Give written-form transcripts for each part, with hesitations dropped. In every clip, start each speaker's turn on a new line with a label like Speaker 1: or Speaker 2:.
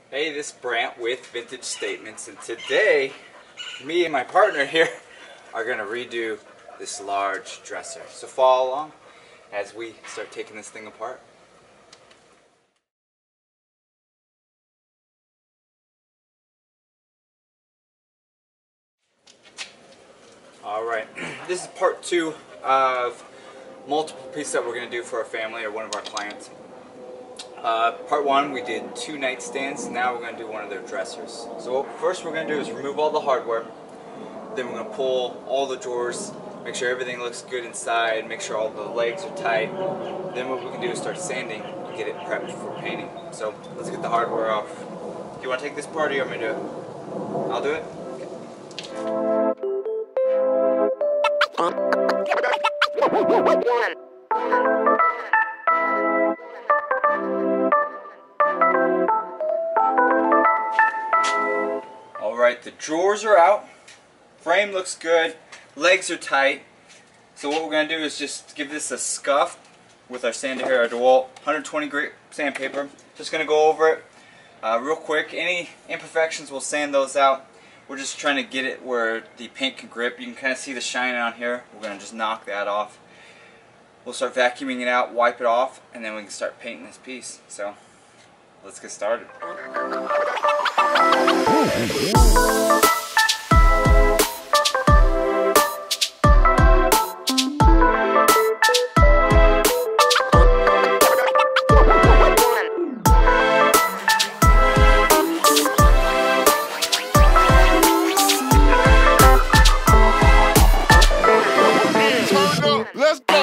Speaker 1: Hey, this is Brant with Vintage Statements, and today, me and my partner here are going to redo this large dresser. So follow along as we start taking this thing apart. Alright, this is part 2 of multiple pieces that we're going to do for our family or one of our clients. Part 1 we did 2 nightstands, now we're going to do one of their dressers. So what first we're going to do is remove all the hardware, then we're going to pull all the drawers, make sure everything looks good inside, make sure all the legs are tight. Then what we can do is start sanding and get it prepped for painting. So let's get the hardware off. Do you want to take this part or you want me to do it? I'll do it? Alright, the drawers are out, frame looks good, legs are tight. So what we're going to do is just give this a scuff with our sander here, our DeWalt 120 grit sandpaper. Just going to go over it real quick. Any imperfections, we'll sand those out. We're just trying to get it where the paint can grip. You can kind of see the shine on here. We're going to just knock that off. We'll start vacuuming it out, wipe it off, and then we can start painting this piece. So let's get started.
Speaker 2: Let's go.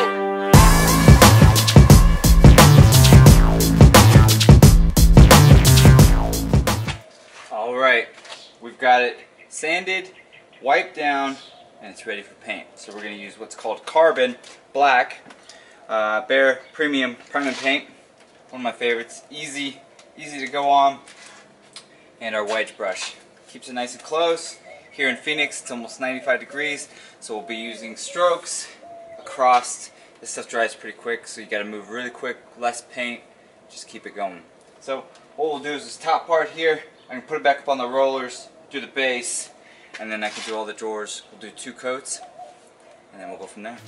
Speaker 1: Alright, we've got it sanded, wiped down, and it's ready for paint. So we're going to use what's called Carbon Black Behr Premium Priming Paint. One of my favorites. Easy to go on. And our wedge brush. Keeps it nice and close. Here in Phoenix it's almost 95 degrees, so we'll be using strokes across. This stuff dries pretty quick, so you got to move really quick, less paint, just keep it going. So what we'll do is this top part here, I can put it back up on the rollers, do the base, and then I can do all the drawers. We'll do 2 coats, and then we'll go from there.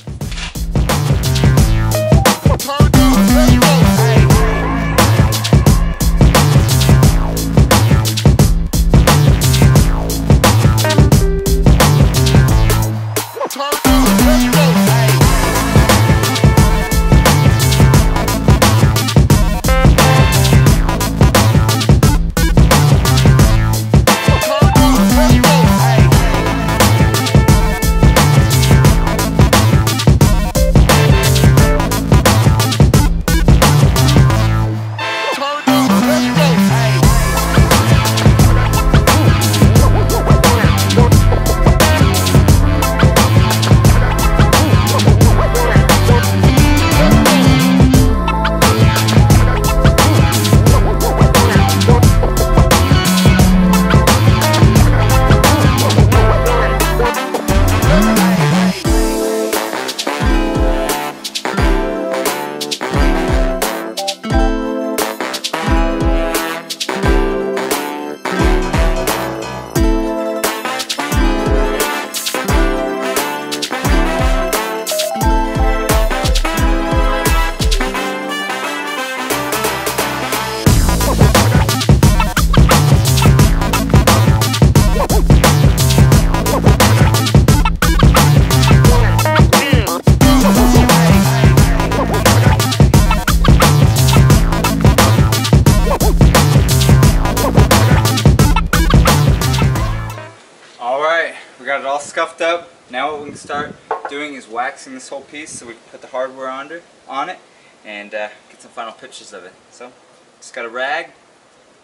Speaker 1: We got it all scuffed up. Now what we can start doing is waxing this whole piece so we can put the hardware on it and get some final pictures of it. So just got a rag,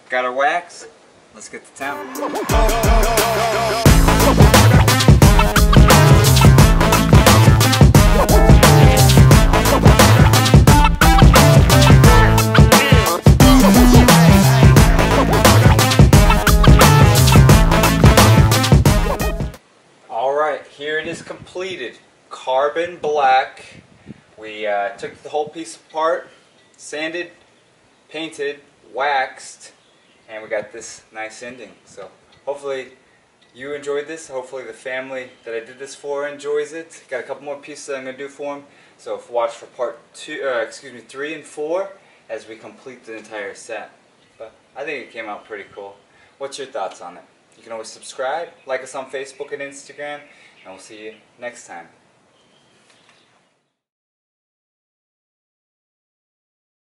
Speaker 1: got our wax, let's get to town. Here it is completed. Carbon black. We took the whole piece apart, sanded, painted, waxed, and we got this nice ending. So hopefully you enjoyed this. Hopefully the family that I did this for enjoys it. Got a couple more pieces that I'm going to do for them. So watch for part 3 and 4 as we complete the entire set. But I think it came out pretty cool. What's your thoughts on it? You can always subscribe, like us on Facebook and Instagram, and we'll see you next time.